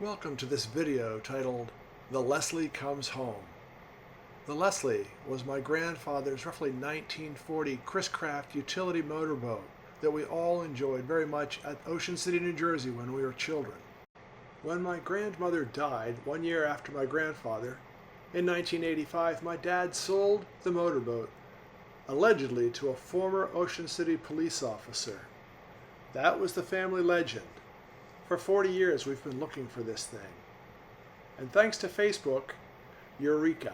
Welcome to this video titled, The Lesley Comes Home. The Lesley was my grandfather's roughly 1940 Chris Craft utility motorboat that we all enjoyed very much at Ocean City, New Jersey when we were children. When my grandmother died 1 year after my grandfather, in 1985, my dad sold the motorboat, allegedly to a former Ocean City police officer. That was the family legend. For 40 years we've been looking for this thing. And thanks to Facebook, Eureka!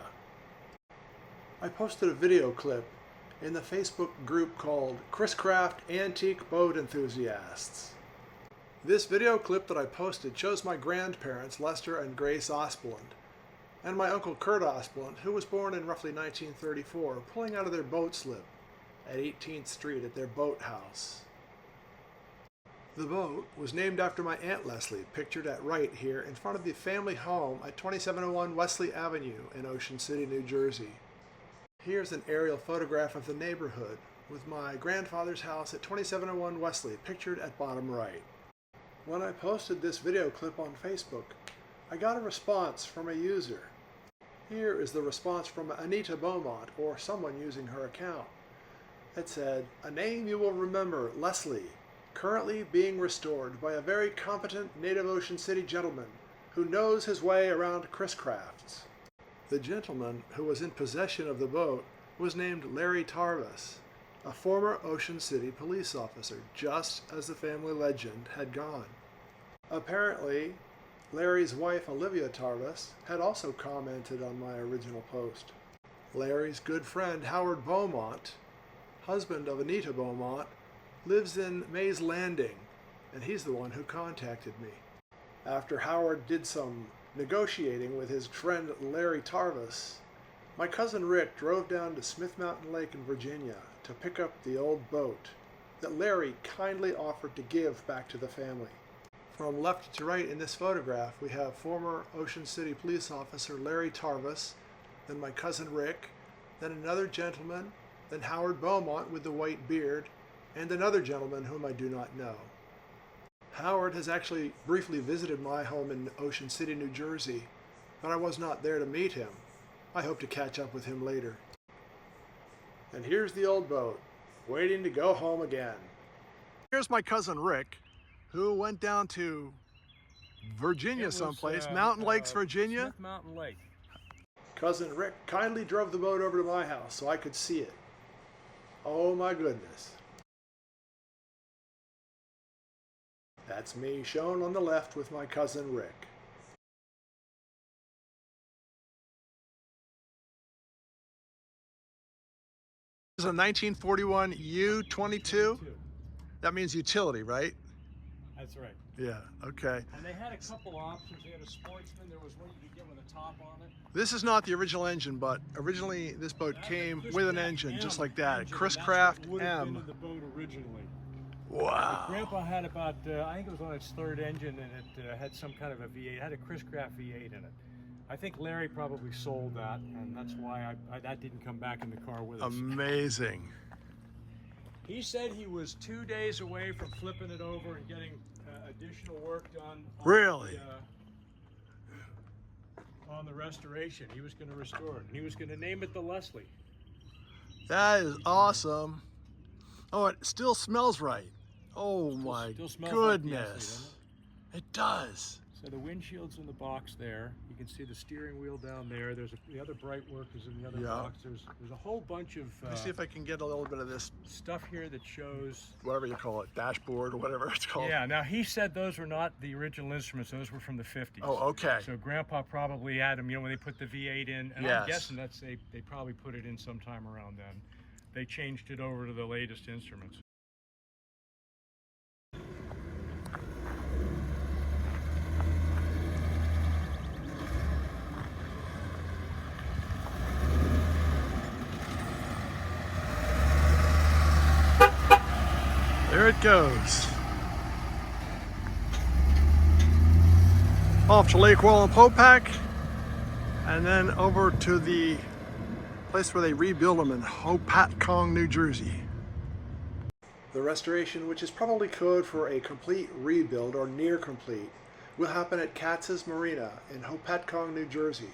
I posted a video clip in the Facebook group called Chris Craft Antique Boat Enthusiasts. This video clip that I posted shows my grandparents, Lester and Grace Ospeland, and my uncle Kurt Ospeland, who was born in roughly 1934, pulling out of their boat slip at 18th Street at their boathouse. The boat was named after my Aunt Lesley, pictured at right here in front of the family home at 2701 Wesley Avenue in Ocean City, New Jersey. Here's an aerial photograph of the neighborhood with my grandfather's house at 2701 Wesley, pictured at bottom right. When I posted this video clip on Facebook, I got a response from a user. Here is the response from Anita Beaumont, or someone using her account. It said, "A name you will remember, Lesley, currently being restored by a very competent native Ocean City gentleman who knows his way around Chris Crafts." The gentleman who was in possession of the boat was named Larry Tarvis, a former Ocean City police officer, just as the family legend had gone. Apparently, Larry's wife Olivia Tarvis had also commented on my original post. Larry's good friend Howard Beaumont, husband of Anita Beaumont, lives in Mays Landing, and he's the one who contacted me. After Howard did some negotiating with his friend Larry Tarvis, my cousin Rick drove down to Smith Mountain Lake in Virginia to pick up the old boat that Larry kindly offered to give back to the family. From left to right in this photograph, we have former Ocean City police officer Larry Tarvis, then my cousin Rick, then another gentleman, then Howard Beaumont with the white beard, and another gentleman whom I do not know. Howard has actually briefly visited my home in Ocean City, New Jersey, but I was not there to meet him. I hope to catch up with him later. And here's the old boat, waiting to go home again. Here's my cousin Rick, who went down to Virginia someplace, Mountain Lakes, Virginia. Smith Mountain Lake. Cousin Rick kindly drove the boat over to my house so I could see it. Oh my goodness. That's me shown on the left with my cousin Rick. This is a 1941 U-22. That means utility, right? That's right. Yeah, okay. And they had a couple options. They had a Sportsman. There was one you could get with a top on it. This is not the original engine, but originally this boat came with an engine, just like that. Chris Craft would have been M. in the boat originally. Wow. Grandpa had about, I think it was on its third engine, and it had some kind of a V8. It had a Chris Craft V8 in it. I think Larry probably sold that, and that's why that didn't come back in the car with us. Amazing. He said he was 2 days away from flipping it over and getting additional work done. Really? On the restoration. He was going to restore it, and he was going to name it the Lesley. That is awesome. Oh, it still smells right. Oh my goodness. It does. So the windshield's in the box there. You can see the steering wheel down there. There's the other bright work is in the other box. There's a whole bunch of Let me see if I can get a little bit of this stuff here that shows whatever you call it, dashboard or whatever it's called. Yeah, now he said those were not the original instruments. Those were from the 50s. Oh, okay. So Grandpa probably had them, when they put the V8 in. And yes. I'm guessing they probably put it in sometime around then. They changed it over to the latest instruments. There it goes. Off to Lake Wallenpaupack, and then over to the place where they rebuild them in Hopatcong, New Jersey. The restoration, which is probably code for a complete rebuild or near complete, will happen at Katz's Marina in Hopatcong, New Jersey.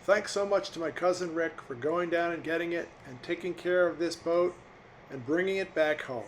Thanks so much to my cousin Rick for going down and getting it and taking care of this boat and bringing it back home.